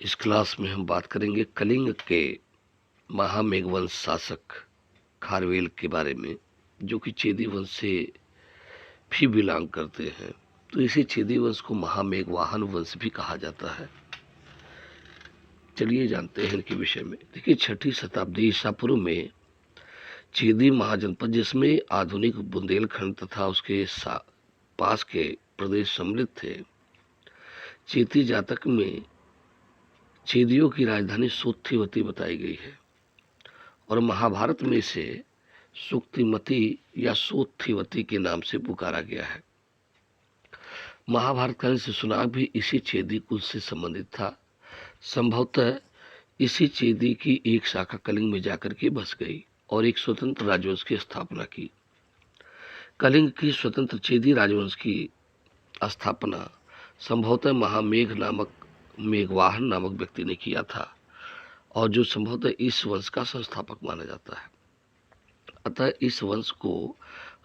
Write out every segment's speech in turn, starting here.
इस क्लास में हम बात करेंगे कलिंग के महामेघवंश शासक खारवेल के बारे में, जो कि चेदी वंश से भी बिलोंग करते हैं। तो इसी चेदी वंश को महामेघवाहन वंश भी कहा जाता है। चलिए जानते हैं इनके विषय में। देखिए, 6ठी शताब्दी ईसा पूर्व में चेदी महाजनपद, जिसमें आधुनिक बुंदेलखंड तथा उसके पास के प्रदेश सम्मिलित थे, चेती जातक में चेदियों की राजधानी सोत्थिवती बताई गई है और महाभारत में इसे सुक्तिमती या सोत्थिवती के नाम से पुकारा गया है। महाभारत कालीन शिशुनाग भी इसी चेदी कुल से संबंधित था। संभवतः इसी चेदी की एक शाखा कलिंग में जाकर के बस गई और एक स्वतंत्र राजवंश की स्थापना की। कलिंग की स्वतंत्र चेदी राजवंश की स्थापना संभवतः मेघवाहन नामक व्यक्ति ने किया था और जो संभवतः इस वंश का संस्थापक माना जाता है। अतः इस वंश को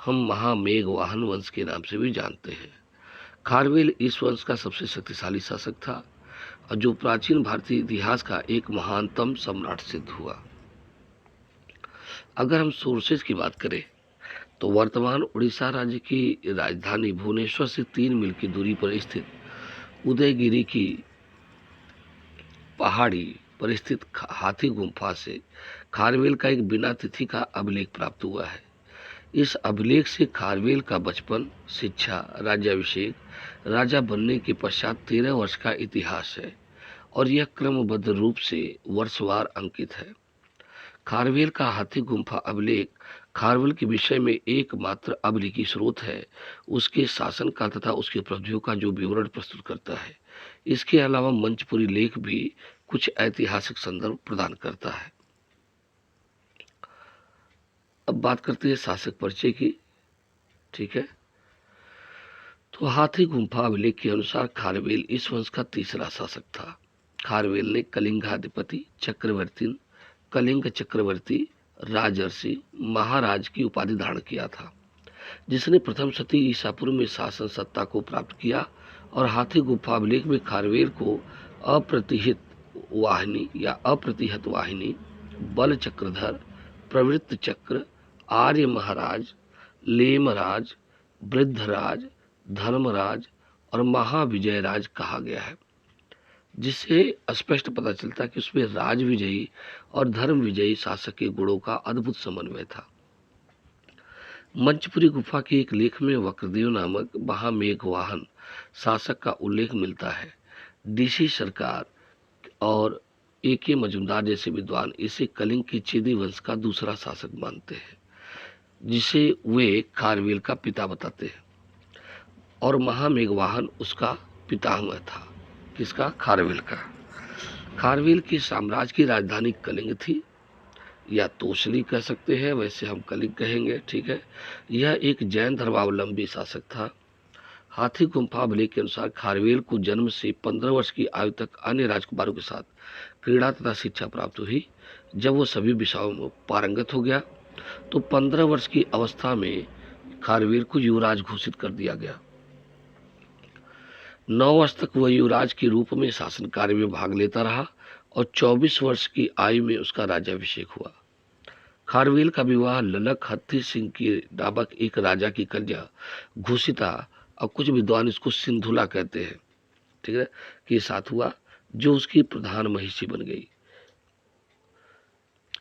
हम महामेघवाहन वंश के नाम से भी जानते हैं। खारवेल इस वंश का सबसे शक्तिशाली शासक था और जो प्राचीन भारतीय इतिहास का एक महानतम सम्राट सिद्ध हुआ। अगर हम सोर्सेज की बात करें तो वर्तमान उड़ीसा राज्य की राजधानी भुवनेश्वर से 3 मील की दूरी पर स्थित उदयगिरी की पहाड़ी पर स्थित हाथी गुम्फा से खारवेल का एक बिना तिथि का अभिलेख प्राप्त हुआ है। इस अभिलेख से खारवेल का बचपन, शिक्षा, राज्याभिषेक, राजा बनने के पश्चात 13 वर्ष का इतिहास है और यह क्रमबद्ध रूप से वर्षवार अंकित है। खारवेल का हाथी गुम्फा अभिलेख खारवेल के विषय में एकमात्र अभिलेखी स्रोत है, उसके शासनकाल तथा उसकी उपलब्धियों का जो विवरण प्रस्तुत करता है। इसके अलावा मंचपुरी लेख भी कुछ ऐतिहासिक संदर्भ प्रदान करता है। अब बात करते हैं शासक परिचय की। ठीक है, तो हाथी गुम्फा अभिलेख के अनुसार खारवेल इस वंश का तीसरा शासक था। खारवेल ने कलिंगाधिपति, चक्रवर्ती, कलिंग चक्रवर्ती, राजर्षि, महाराज की उपाधि धारण किया था, जिसने प्रथम शती ईसा पूर्व में शासन सत्ता को प्राप्त किया और हाथी गुम्फा अभिलेख में खारवेल को अप्रतिहत वाहिनी, बल चक्रधर, प्रवृत्त चक्र, आर्य महाराज, लेमराज, वृद्धराज, धर्मराज और महाविजयराज कहा गया है, जिससे स्पष्ट पता चलता है कि उसमें राज विजयी और धर्म विजयी शासक के गुणों का अद्भुत समन्वय था। मंचपुरी गुफा के एक लेख में वक्रदेव नामक महामेघवाहन शासक का उल्लेख मिलता है। डीसी सरकार और ए.के. मजूमदार जैसे विद्वान इसे कलिंग की चेदी वंश का दूसरा शासक मानते हैं, जिसे वे खारवेल का पिता बताते हैं और महामेघवाहन उसका पितामह था। किसका? खारवेल का। खारवेल के साम्राज्य की राजधानी कलिंग थी या तोसली कह सकते हैं, वैसे हम कलिंग कहेंगे। ठीक है, यह एक जैन धर्मावलंबी शासक था। हाथी गुम्फा अभिलेख के अनुसार खारवेल को जन्म से 15 वर्ष की आयु तक अन्य राजकुमारों के साथ क्रीड़ा तथा शिक्षा प्राप्त हुई। जब वो सभी विषयों में पारंगत हो गया तो 15 वर्ष की अवस्था में खारवेल को युवराज घोषित कर दिया गया। 9 वर्ष तक वह युवराज के रूप में शासन कार्य में भाग लेता रहा और 24 वर्ष की आयु में उसका राज्याभिषेक हुआ। खारवेल का विवाह ललक हत्ती सिंह की नामक एक राजा की कन्या घोषिता, और कुछ विद्वान इसको सिंधुला कहते हैं, ठीक है, के साथ हुआ, जो उसकी प्रधान महिषी बन गई।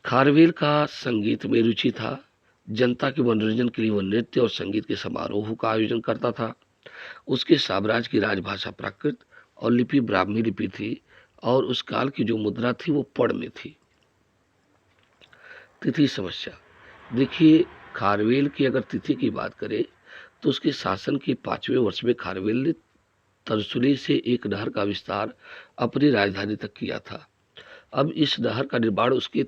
खारवेल का संगीत में रुचि था। जनता के मनोरंजन के लिए वह नृत्य और संगीत के समारोह का आयोजन करता था। उसके साम्राज्य की राजभाषा प्राकृत और लिपि ब्राह्मी लिपि थी और उस काल की जो मुद्रा थी वो पढ़ में थी। तिथि समस्या। देखिए, खारवेल की अगर तिथि की बात करें तो उसके शासन के 5वें वर्ष में खारवेल ने तरसुली से एक नहर का विस्तार अपनी राजधानी तक किया था। अब इस नहर का निर्माण उसके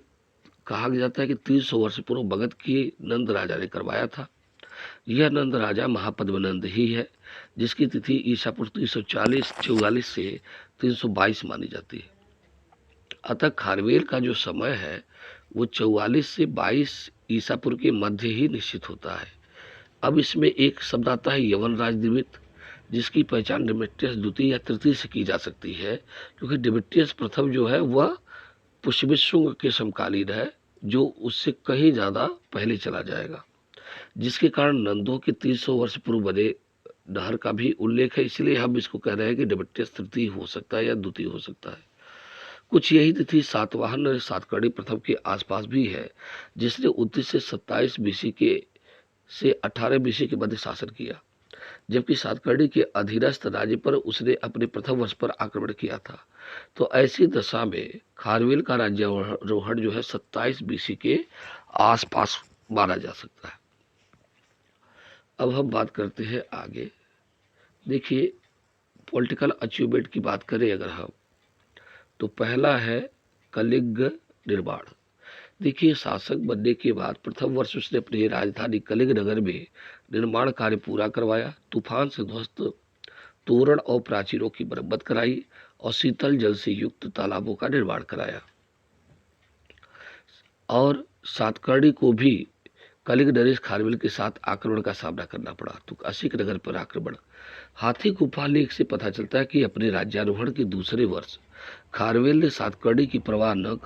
कहा जाता है कि 300 वर्ष पूर्व मगध के नंद राजा ने करवाया था। यह नंद राजा महापद्मनंद ही है, जिसकी तिथि ईसा पूर्व 344 से 322 मानी जाती है। अतः खारवेल का जो समय है वो 44 से 22 ईसा पूर्व के मध्य ही निश्चित होता है। अब इसमें एक शब्द आता है यवन राजद्विवित, जिसकी पहचान डेमेट्रियस द्वितीय या तृतीय से की जा सकती है, क्योंकि डेमेट्रियस प्रथम जो है वह पुष्यमित के समकालीन है, जो उससे कहीं ज़्यादा पहले चला जाएगा, जिसके कारण नंदों के 300 वर्ष पूर्व बने नहर का भी उल्लेख है। इसलिए हम इसको कह रहे हैं कि डेमेट्रियस तृतीय हो सकता है या द्वितीय हो सकता है। कुछ यही तिथि सातवाहन और सातकर्णी प्रथम के आसपास भी है, जिसने 29 से 27 बीसी के से 18 बीसी के मध्य शासन किया, जबकि सातकर्णी के अधीनस्थ राज्य पर उसने अपने प्रथम वर्ष पर आक्रमण किया था। तो ऐसी दशा में खारवेल का राज्यारोहण जो है 27 बीसी के आसपास माना जा सकता है। अब हम बात करते हैं आगे। देखिए, पॉलिटिकल अचीवमेंट की बात करें अगर हम, तो पहला है कलिंग निर्माण। देखिए, शासक बनने के बाद प्रथम वर्ष उसने अपनी राजधानी कलिंग नगर में निर्माण कार्य पूरा करवाया, तूफान से ध्वस्त तोरण और प्राचीरों की मरम्मत कराई और शीतल जल से युक्त तालाबों का निर्माण कराया। और सातकर्णी को भी कलिंग नरेश खारवेल के साथ आक्रमण का सामना करना पड़ा। तो असिक नगर पर आक्रमण। हाथी गुफा लेख से पता चलता है कि अपने राज्यारोहण के दूसरे वर्ष खारवेल ने सातकर्णी की परवाह न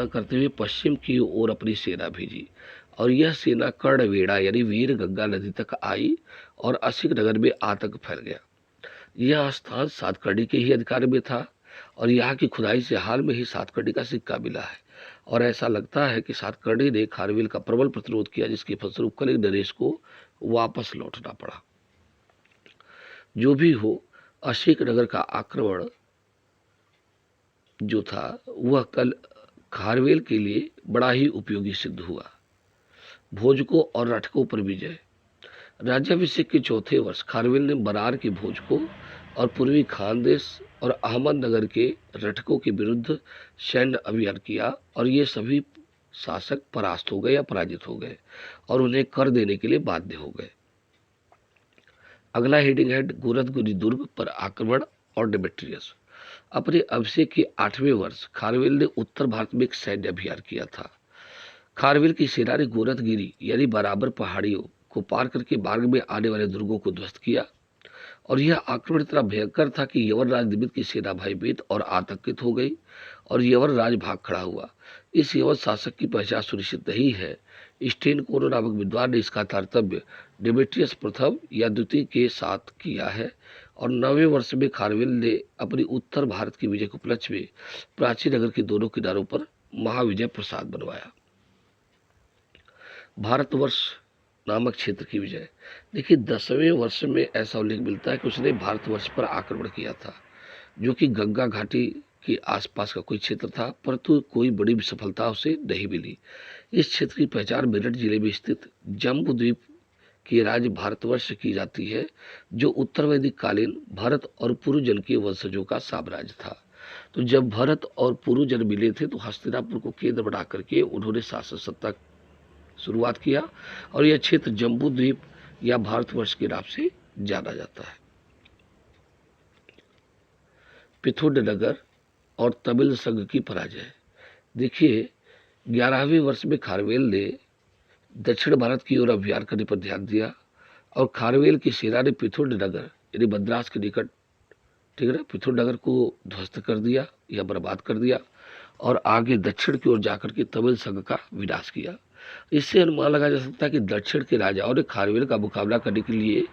करते हुए पश्चिम की ओर अपनी सेना भेजी, और यह सेना कर्णवेड़ा यानी वीर गंगा नदी तक आई और असिक नगर में आतंक फैल गया। यह स्थान सातकर्णी के ही अधिकार में था और यहाँ की खुदाई से हाल में ही सातकर्णी का सिक्का मिला है, और ऐसा लगता है कि सातकर्णी ने खारवेल का प्रबल प्रतिरोध किया, जिसके फलस्वरूप कलिंग नरेश को वापस लौटना पड़ा। जो भी हो, असिक नगर का आक्रमण जो था वह कल खारवेल के लिए बड़ा ही उपयोगी सिद्ध हुआ। भोजकों और रटकों पर विजय। राज्याभिषेक के चौथे वर्ष खारवेल ने बरार के भोजकों और पूर्वी खानदेश और अहमदनगर के रटकों के विरुद्ध सैन्य अभियान किया, और ये सभी शासक परास्त हो गए या पराजित हो गए और उन्हें कर देने के लिए बाध्य हो गए। अगला हेडिंग है गोरखपुरी दुर्ग पर आक्रमण और डेमेट्रियस। अपने अभिषेक के 8वें वर्ष खारवेल ने उत्तर भारत में एक सैन्य अभियान किया था। खारवेल की सेना ने गोरखगिरी यानी बराबर पहाड़ियों को पार करके मार्ग में आने वाले दुर्गों को ध्वस्त किया, और यह आक्रमण इतना भयंकर था कि यवनराज निमित्त की सेना भयभीत और आतंकित हो गई और यवनराज भाग खड़ा हुआ। इस यवन शासक की पहचान सुनिश्चित नहीं है। स्टेनकोरो नामक विद्वान ने इसका तारतम्य डेमेट्रियस प्रथम या द्वितीय के साथ किया है, और 9वें वर्ष में खारवेल ने अपनी उत्तर भारत की विजय के उपलक्ष्य में प्राचीन नगर के दोनों किनारों पर महाविजय प्रसाद बनवाया। भारतवर्ष नामक क्षेत्र की विजय। देखिए, 10वें वर्ष में ऐसा उल्लेख मिलता है कि उसने भारतवर्ष पर आक्रमण किया था, जो कि गंगा घाटी के आसपास का कोई क्षेत्र था, परंतु कोई बड़ी सफलता उसे नहीं मिली। इस क्षेत्र की पहचान मेरठ जिले में स्थित जम्बू द्वीप के राज्य भारतवर्ष की जाती है, जो उत्तर वैदिक कालीन भरत और पुरुजन के वंशजों का साम्राज्य था। तो जब भरत और पुरुजन मिले थे तो हस्तिनापुर को केंद्र बना करके उन्होंने शासन सत्ता शुरुआत किया, और यह क्षेत्र जम्बू द्वीप या भारतवर्ष के नाम से जाना जाता है। पिथौरागढ़ और तमिल संघ की पराजय। देखिए, 11वें वर्ष में खारवेल ने दक्षिण भारत की ओर अभियान करने पर ध्यान दिया, और खारवेल की सेना ने पिथौरागढ़ यानी मद्रास के निकट, ठीक है ना, पिथौरागढ़ को ध्वस्त कर दिया या बर्बाद कर दिया, और आगे दक्षिण की ओर जाकर के तमिल संघ का विनाश किया। इससे अनुमान लगाया जा सकता है कि दक्षिण के राजाओं ने खारवेल का मुकाबला करने के लिए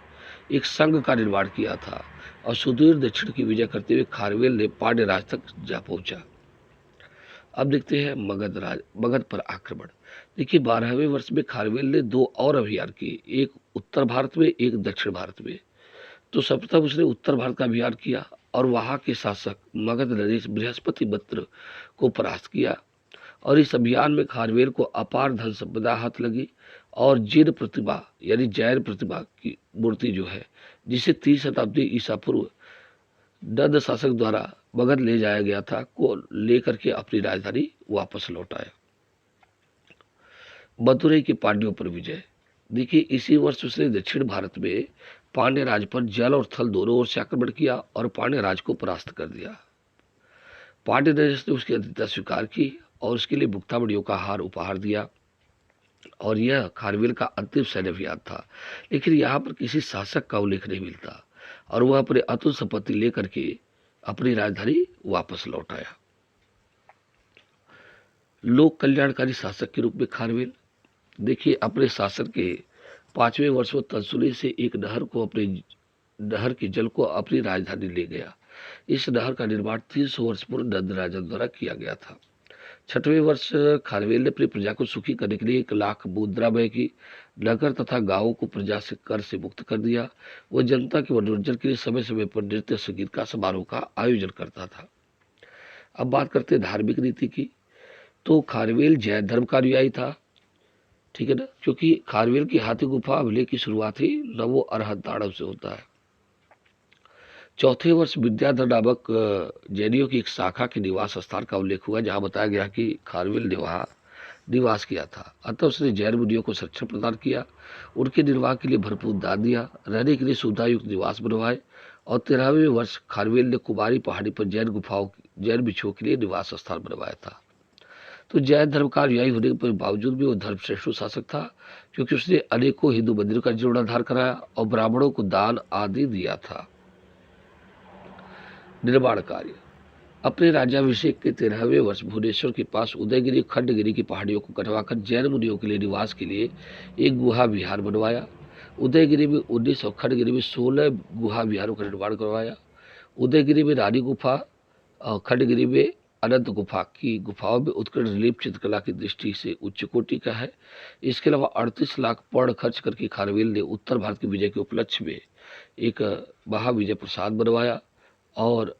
एक संघ का निर्माण किया था, और सुदूर दक्षिण की विजय करते हुए खारवेल ने पांड्य राज तक जा पहुंचा। अब देखते हैं मगध पर आक्रमण। देखिए, 12वें वर्ष में खारवेल ने 2 और अभियान किए, एक उत्तर भारत में, एक दक्षिण भारत में। तो सर्वप्रथम उसने उत्तर भारत का अभियान किया और वहां के शासक मगध नरेश बृहस्पतिमित्र को परास्त किया, और इस अभियान में खारवेल को अपार धन संपदा हाथ लगी, और जिन प्रतिमा यानी जैन प्रतिमा की मूर्ति जो है, जिसे 3 शताब्दी ईसा पूर्व नंद शासक द्वारा मगध ले जाया गया था, को लेकर के अपनी राजधानी वापस लौट आया। मदुरई के पांड्यों पर विजय। देखिए, इसी वर्ष उसने दक्षिण भारत में पांड्य राज पर जल और थल दोनों ओर से आक्रमण किया और पांड्य राज को परास्त कर दिया। पांड्य नरेश ने उसकी अधीनता स्वीकार की और उसके लिए मुक्तामणियों का हार उपहार दिया। और यह खारवेल का अंतिम सैन्य अभियान था। लेकिन यहाँ पर किसी शासक का उल्लेख नहीं मिलता और वह अपने अतुल संपत्ति लेकर के अपनी राजधानी वापस लौट आया। लोक कल्याणकारी शासक के रूप में खारवेल, देखिए, अपने शासन के 5वें वर्ष में तंसुली से एक नहर के जल को अपनी राजधानी ले गया। इस नहर का निर्माण 300 वर्ष पूर्व नंद राजन द्वारा किया गया था। 6वें वर्ष खारवेल ने अपनी प्रजा को सुखी करने के लिए 1 लाख मुद्रा व्यय की, नगर तथा गांवों को प्रजा से कर से मुक्त कर दिया। वह जनता के मनोरंजन के लिए समय समय पर नृत्य संगीत का समारोह का आयोजन करता था। अब बात करते हैं धार्मिक नीति की। तो खारवेल जैन धर्म का अनुयायी था, ठीक है ना, क्योंकि खारवेल की हाथी गुफा अभिलेख की शुरुआत ही नवो अरहत ताड़व से होता है। 4थे वर्ष विद्याधर नामक जैनियों की एक शाखा के निवास स्थान का उल्लेख हुआ, जहां बताया गया कि खारवेल ने वहां निवास किया था। अतः उसने जैन मुनियों को संरक्षण प्रदान किया, उनके निर्वाह के लिए भरपूर दान दिया, रहने के लिए सुविधायुक्त निवास बनवाए। और 13वें वर्ष खारवेल ने कुमारी पहाड़ी पर जैन बिच्छुओं के लिए निवास स्थान बनवाया था। तो जैन धर्म का अनुयायी होने के बावजूद भी वो धर्मश्रेष्ठ शासक था, क्योंकि उसने अनेकों हिंदू मंदिरों का जीर्णोद्धार कराया और ब्राह्मणों को दान आदि दिया था। निर्माण कार्य। अपने राज्याभिषेक के 13वें वर्ष भुवनेश्वर के पास उदयगिरी खंडगिरी की पहाड़ियों को कटवाकर जैन मुनियों के लिए निवास के लिए एक गुहा विहार बनवाया। उदयगिरी में 19 और खंडगिरी में 16 गुहा विहारों का निर्माण करवाया। उदयगिरी में रानी गुफा और खंडगिरी में अनंत गुफा की गुफाओं में उत्कृष्ट रिलीफ चित्रकला की दृष्टि से उच्च कोटि का है। इसके अलावा 38 लाख पौंड खर्च करके खारवेल ने उत्तर भारत की विजय के उपलक्ष्य में एक महाविजय प्रसाद बनवाया और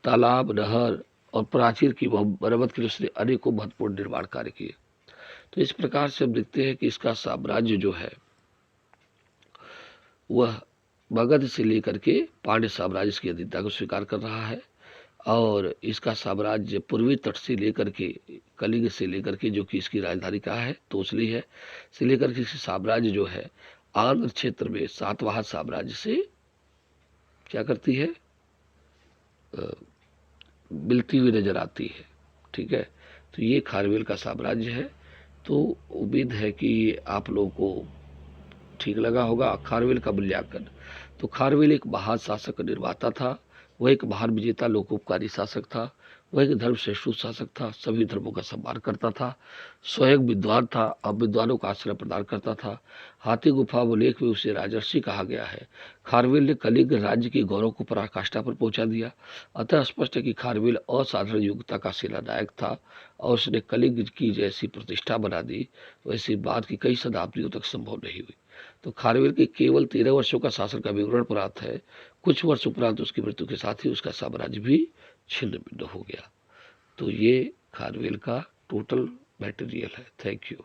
तालाब, नहर और प्राचीर की मरम्मत के लिए उसने अनेकों महत्वपूर्ण निर्माण कार्य किए। तो इस प्रकार से हम देखते हैं कि इसका साम्राज्य जो है वह मगध से लेकर के पांड्य साम्राज्य की अधीनता को स्वीकार कर रहा है और इसका साम्राज्य पूर्वी तट से लेकर के कलिंग से लेकर के, जो कि इसकी राजधानी कहाँ है, तोसली है, से लेकर के इसकी साम्राज्य जो है आंध्र क्षेत्र में सातवाहन साम्राज्य से क्या करती है, मिलती हुई नजर आती है। ठीक है, तो ये खारवेल का साम्राज्य है। तो उम्मीद है कि आप लोगों को ठीक लगा होगा खारवेल का मूल्यांकन। तो खारवेल एक महान शासक निर्माता था, वह एक महान विजेता लोकोपकारी शासक था, वह एक धर्मश्रेष्ठ शासक था, सभी धर्मों का सम्मान करता था, स्वयं विद्वान था और विद्वानों का आश्रय प्रदान करता था। हाथी गुफा लेख में उसे राजर्षि कहा गया है। खारवेल ने कलिंग राज्य की गौरव को पराकाष्ठा पर पहुंचा दिया। अतः स्पष्ट है कि खारवेल असाधारण योग्यता का सेनानायक था और उसने कलिंग की जैसी प्रतिष्ठा बना दी, वैसी बात की कई शताब्दियों तक संभव नहीं हुई। तो खारवेल के केवल 13 वर्षों का शासन का विवरण प्राप्त है। कुछ वर्ष उपरांत उसकी मृत्यु के साथ ही उसका साम्राज्य भी छिन्न भिन्न हो गया। तो ये खारवेल का टोटल मटेरियल है। Thank you.